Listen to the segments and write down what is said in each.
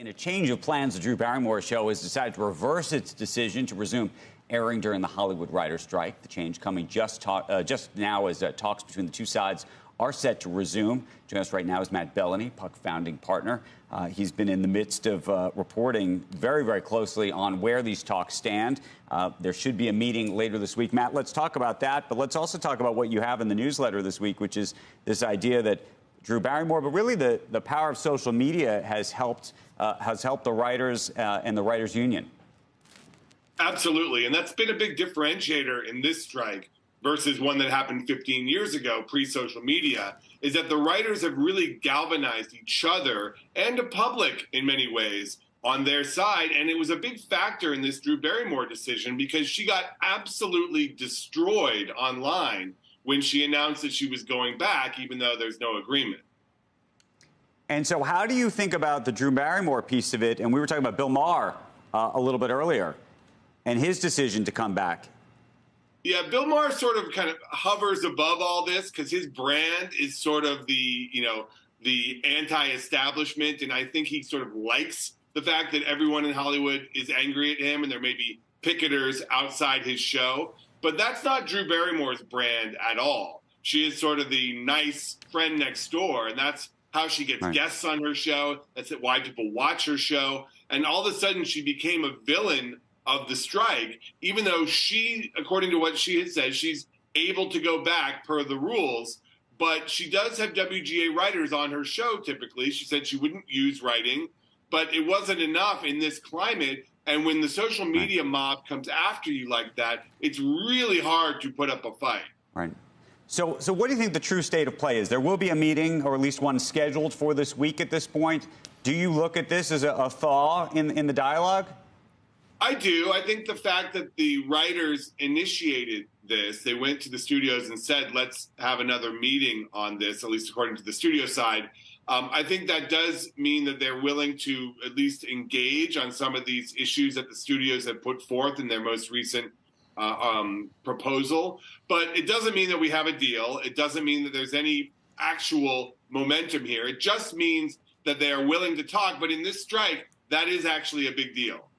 In a change of plans, the Drew Barrymore show has decided to reverse its decision to resume airing during the Hollywood writers' strike. The change coming just now as talks between the two sides are set to resume. Joining us right now is Matt Belloni, Puck founding partner. He's been in the midst of reporting very, very closely on where these talks stand. There should be a meeting later this week. Matt, let's talk about that, but let's also talk about what you have in the newsletter this week, which is this idea that Drew Barrymore, but really the power of social media has helped the writers and the writers' union. Absolutely, and that's been a big differentiator in this strike versus one that happened 15 years ago, pre-social media, is that the writers have really galvanized each other and the public in many ways on their side. And it was a big factor in this Drew Barrymore decision because she got absolutely destroyed online when she announced that she was going back, even though there's no agreement. And so how do you think about the Drew Barrymore piece of it? And we were talking about Bill Maher a little bit earlier and his decision to come back. Yeah, Bill Maher sort of kind of hovers above all this because his brand is sort of the anti-establishment. And I think he sort of likes the fact that everyone in Hollywood is angry at him and there may be picketers outside his show. But that's not Drew Barrymore's brand at all. She is sort of the nice friend next door, and that's how she gets guests on her show. That's why people watch her show. And all of a sudden, she became a villain of the strike, even though she, according to what she had said, she's able to go back per the rules. But she does have WGA writers on her show typically. She said she wouldn't use writing, but it wasn't enough in this climate. And when the social media mob comes after you like that, it's really hard to put up a fight. Right. So what do you think the true state of play is? There will be a meeting, or at least one scheduled for this week at this point. Do you look at this as a thaw in the dialogue? I do. I think the fact that the writers initiated this, they went to the studios and said, let's have another meeting on this, at least according to the studio side. I think that does mean that they're willing to at least engage on some of these issues that the studios have put forth in their most recent proposal. But it doesn't mean that we have a deal. It doesn't mean that there's any actual momentum here. It just means that they are willing to talk. But in this strike, that is actually a big deal.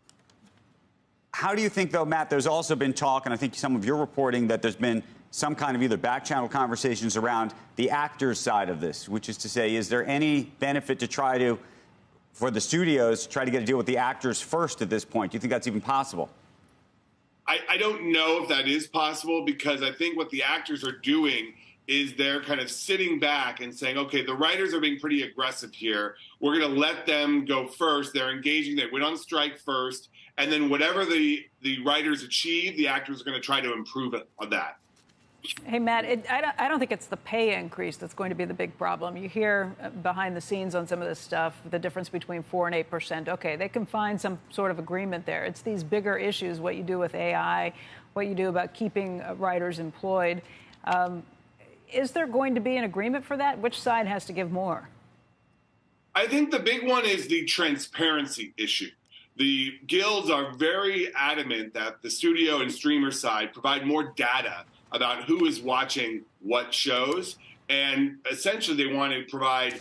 How do you think, though, Matt, there's also been talk, and I think some of your reporting, that there's been some kind of either back-channel conversations around the actors' side of this, which is to say, is there any benefit to for the studios, try to get a deal with the actors first at this point? Do you think that's even possible? I don't know if that is possible, because I think what the actors are doing is they're kind of sitting back and saying, okay, the writers are being pretty aggressive here. We're going to let them go first. They're engaging. They went on strike first. And then whatever the writers achieve, the actors are going to try to improve on that. Hey, Matt, I don't think it's the pay increase that's going to be the big problem. You hear behind the scenes on some of this stuff, the difference between 4% and 8%. OK, they can find some sort of agreement there. It's these bigger issues, what you do with AI, what you do about keeping writers employed. Is there going to be an agreement for that? Which side has to give more? I think the big one is the transparency issue. The guilds are very adamant that the studio and streamer side provide more data about who is watching what shows. And essentially, they want to provide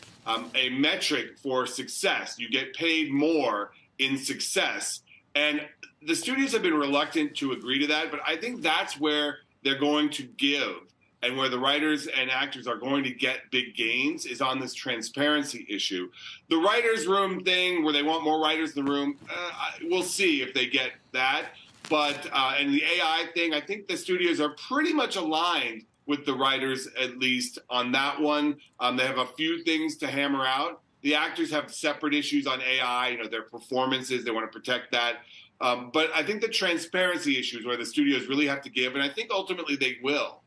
a metric for success. You get paid more in success. And the studios have been reluctant to agree to that. But I think that's where they're going to give, and where the writers and actors are going to get big gains, is on this transparency issue. The writers' room thing, where they want more writers in the room, we'll see if they get that. But and the AI thing, I think the studios are pretty much aligned with the writers, at least on that one. They have a few things to hammer out. The actors have separate issues on AI, their performances. They want to protect that. But I think the transparency issue is where the studios really have to give, and I think ultimately they will.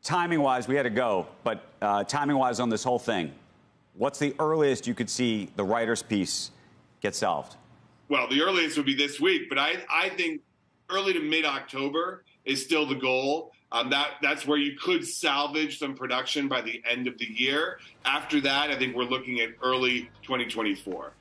Timing-wise, we had to go, but timing-wise on this whole thing, what's the earliest you could see the writer's piece get solved? Well, the earliest would be this week, but I think early to mid-October is still the goal. That's where you could salvage some production by the end of the year. After that, I think we're looking at early 2024.